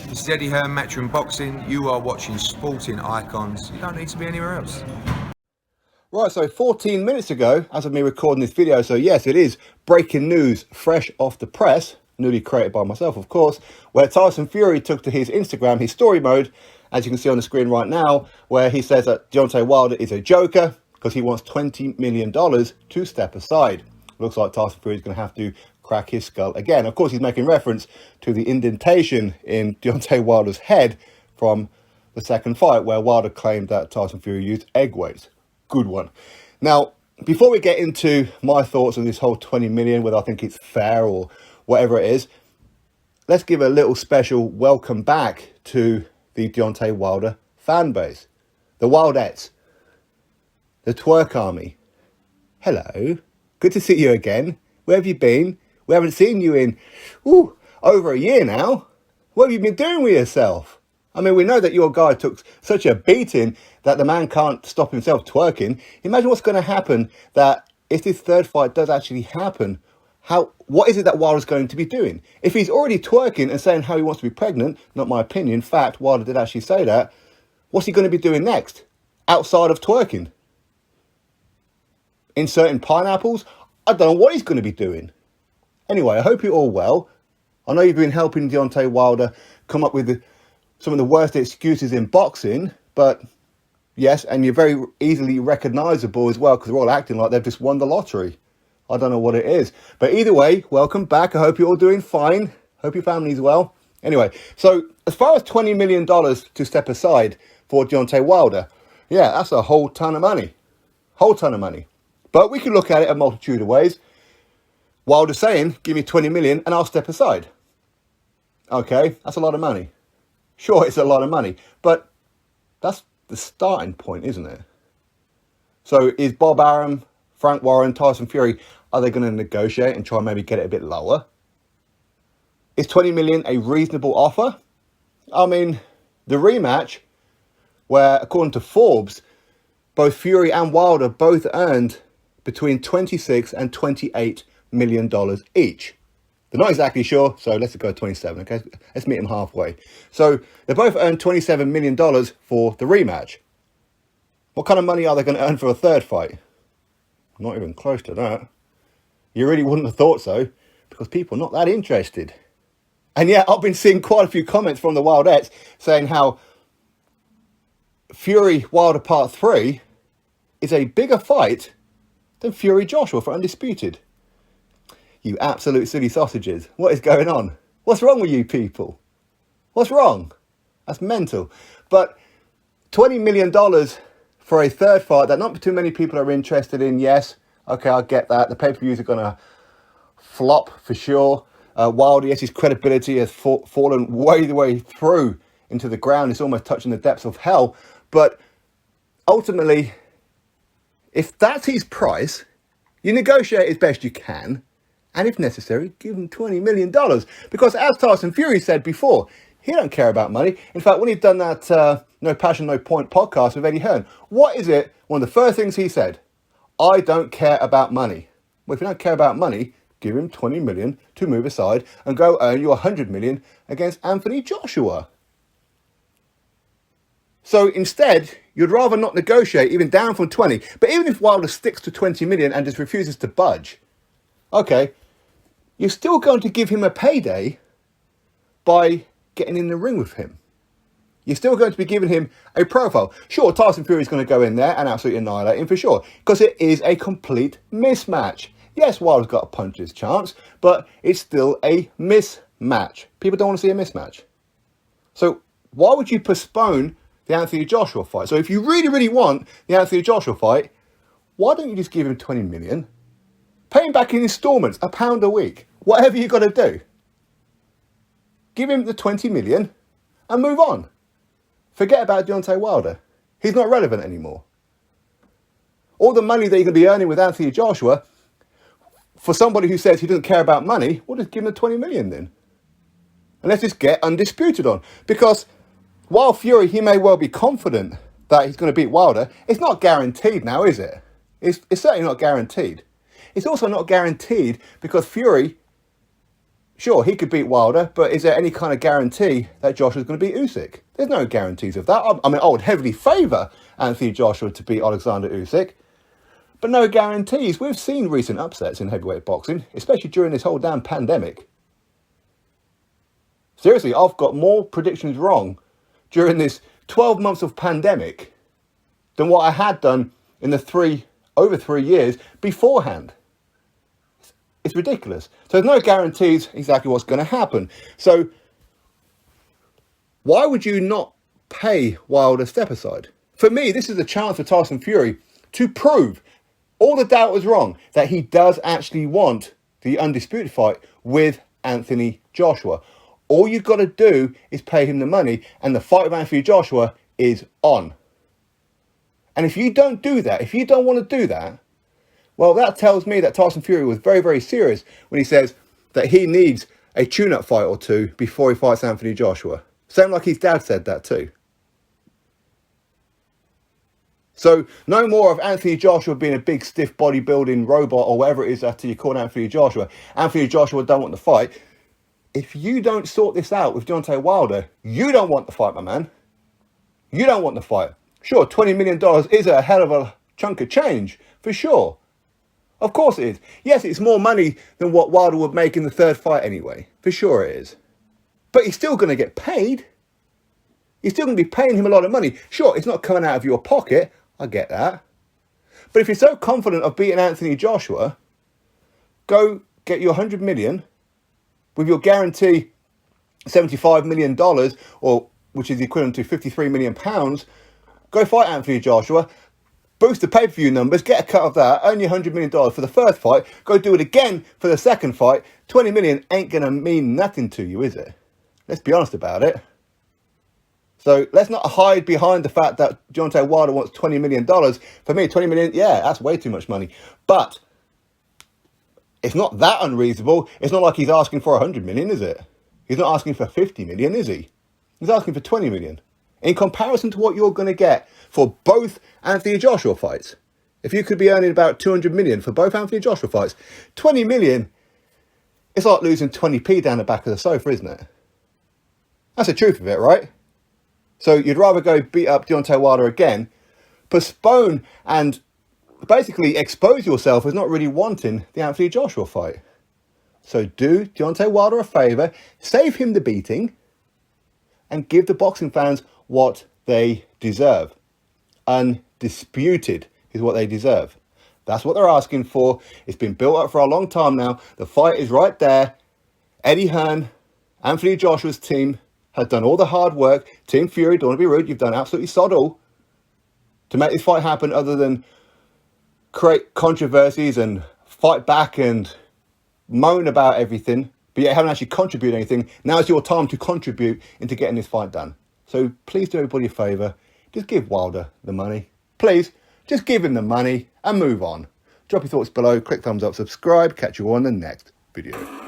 This is Eddie Hearn, Matchroom Boxing. You are watching Sporting Icons. You don't need to be anywhere else. Right, so 14 minutes ago, as of me recording this video, so yes, it is breaking news, fresh off the press, newly created by myself, of course, where Tyson Fury took to his Instagram, his story mode, as you can see on the screen right now, where he says that Deontay Wilder is a joker because he wants $20 million to step aside. Looks like Tyson Fury is going to have to crack his skull again. Of course, he's making reference to the indentation in Deontay Wilder's head from the second fight, where Wilder claimed that Tyson Fury used egg weights. Good one. Now, before we get into my thoughts on this whole 20 million, whether I think it's fair or whatever it is, let's give a little special welcome back to the Deontay Wilder fan base. The Wildettes. The Twerk Army. Hello. Good to see you again. Where have you been? We haven't seen you in, over a year now. What have you been doing with yourself? I mean, we know that your guy took such a beating that the man can't stop himself twerking. Imagine what's going to happen that if this third fight does actually happen, what is it that Wilder's going to be doing? If he's already twerking and saying how he wants to be pregnant, not my opinion, fact, Wilder did actually say that, what's he going to be doing next? Outside of twerking? Inserting pineapples? I don't know what he's going to be doing. Anyway, I hope you're all well. I know you've been helping Deontay Wilder come up with some of the worst excuses in boxing, but yes, and you're very easily recognisable as well because they're all acting like they've just won the lottery. I don't know what it is. But either way, welcome back. I hope you're all doing fine. Hope your family's well. Anyway, so as far as $20 million to step aside for Deontay Wilder, yeah, that's a whole ton of money. Whole ton of money. But we can look at it a multitude of ways. Wilder's saying, give me 20 million and I'll step aside. Okay, that's a lot of money. Sure, it's a lot of money, but that's the starting point, isn't it? So is Bob Arum, Frank Warren, Tyson Fury, are they going to negotiate and try and maybe get it a bit lower? Is 20 million a reasonable offer? I mean, the rematch, where according to Forbes, both Fury and Wilder both earned between $26 and $28 million each. They're not exactly sure, so let's go 27, okay? Let's meet them halfway. So they both earned $27 million for the rematch. What kind of money are they going to earn for a third fight? Not even close to that. You really wouldn't have thought so, because people are not that interested. And yeah, I've been seeing quite a few comments from the Wildettes saying how Fury-Wilder Part 3 is a bigger fight than Fury-Joshua for Undisputed. You absolute silly sausages. What is going on? What's wrong with you people? What's wrong? That's mental. But $20 million for a third fight that not too many people are interested in, yes. Okay, I get that. The pay-per-views are going to flop for sure. Wilder, yes, his credibility has fallen way through into the ground. It's almost touching the depths of hell. But ultimately, if that's his price, you negotiate as best you can. And if necessary, give him $20 million. Because as Tyson Fury said before, he don't care about money. In fact, when he'd done that No Passion, No Point podcast with Eddie Hearn, what is it? One of the first things he said, I don't care about money. Well, if you don't care about money, give him 20 million to move aside and go earn you 100 million against Anthony Joshua. So instead, you'd rather not negotiate even down from 20. But even if Wilder sticks to 20 million and just refuses to budge, okay, you're still going to give him a payday by getting in the ring with him. You're still going to be giving him a profile. Sure, Tyson Fury is going to go in there and absolutely annihilate him for sure, because it is a complete mismatch. Yes, Wilder's got a puncher's chance, but it's still a mismatch. People don't want to see a mismatch. So why would you postpone the Anthony Joshua fight? So if you really want the Anthony Joshua fight, why don't you just give him 20 million? Pay him back in installments, £1 a week. Whatever you got to do. Give him the 20 million and move on. Forget about Deontay Wilder. He's not relevant anymore. All the money that you're going to be earning with Anthony Joshua, for somebody who says he doesn't care about money, we'll just give him the 20 million then. And let's just get Undisputed on. Because while Fury, he may well be confident that he's going to beat Wilder, it's not guaranteed now, is it? It's certainly not guaranteed. It's also not guaranteed because Fury Sure, he could beat Wilder, but is there any kind of guarantee that Joshua's going to beat Usyk? There's no guarantees of that. I mean, I would heavily favour Anthony Joshua to beat Alexander Usyk, but no guarantees. We've seen recent upsets in heavyweight boxing, especially during this whole damn pandemic. Seriously, I've got more predictions wrong during this 12 months of pandemic than what I had done in the over 3 years beforehand. It's ridiculous. So there's no guarantees exactly what's going to happen. So why would you not pay Wilder step aside? For me, this is a chance for Tyson Fury to prove all the doubt was wrong, that he does actually want the undisputed fight with Anthony Joshua. All you've got to do is pay him the money, and the fight with Anthony Joshua is on. And if you don't do that, if you don't want to do that, well, that tells me that Tyson Fury was very, very serious when he says that he needs a tune-up fight or two before he fights Anthony Joshua. Same like his dad said that too. So no more of Anthony Joshua being a big, stiff bodybuilding robot or whatever it is that you call Anthony Joshua. Anthony Joshua don't want the fight. If you don't sort this out with Deontay Wilder, you don't want the fight, my man. You don't want the fight. Sure, $20 million is a hell of a chunk of change, for sure. Of course it is. Yes, it's more money than what Wilder would make in the third fight anyway. For sure it is. But he's still going to get paid. You're still going to be paying him a lot of money. Sure, it's not coming out of your pocket. I get that. But if you're so confident of beating Anthony Joshua, go get your $100 million with your guarantee $75 million, or which is equivalent to £53 million. Go fight Anthony Joshua. Boost the pay-per-view numbers, get a cut of that, earn your $100 million for the first fight, go do it again for the second fight. 20 million ain't going to mean nothing to you, is it? Let's be honest about it. So let's not hide behind the fact that Deontay Wilder wants $20 million. For me, 20 million, yeah, that's way too much money. But it's not that unreasonable. It's not like he's asking for 100 million, is it? He's not asking for 50 million, is he? He's asking for 20 million. In comparison to what you're going to get for both Anthony Joshua fights. If you could be earning about 200 million for both Anthony Joshua fights, 20 million, it's like losing 20p down the back of the sofa, isn't it? That's the truth of it, right? So you'd rather go beat up Deontay Wilder again, postpone and basically expose yourself as not really wanting the Anthony Joshua fight. So do Deontay Wilder a favour, save him the beating, and give the boxing fans what they deserve. Undisputed is what they deserve. That's what they're asking for. It's been built up for a long time now. The fight is right there. Eddie Hearn, Anthony Joshua's team has done all the hard work. Team Fury, don't want to be rude, you've done absolutely sod all to make this fight happen, other than create controversies and fight back and moan about everything, but yet haven't actually contributed anything. Now it's your time to contribute into getting this fight done. So please do everybody a favour. Just give Wilder the money. Please, just give him the money and move on. Drop your thoughts below, click thumbs up, subscribe. Catch you on the next video.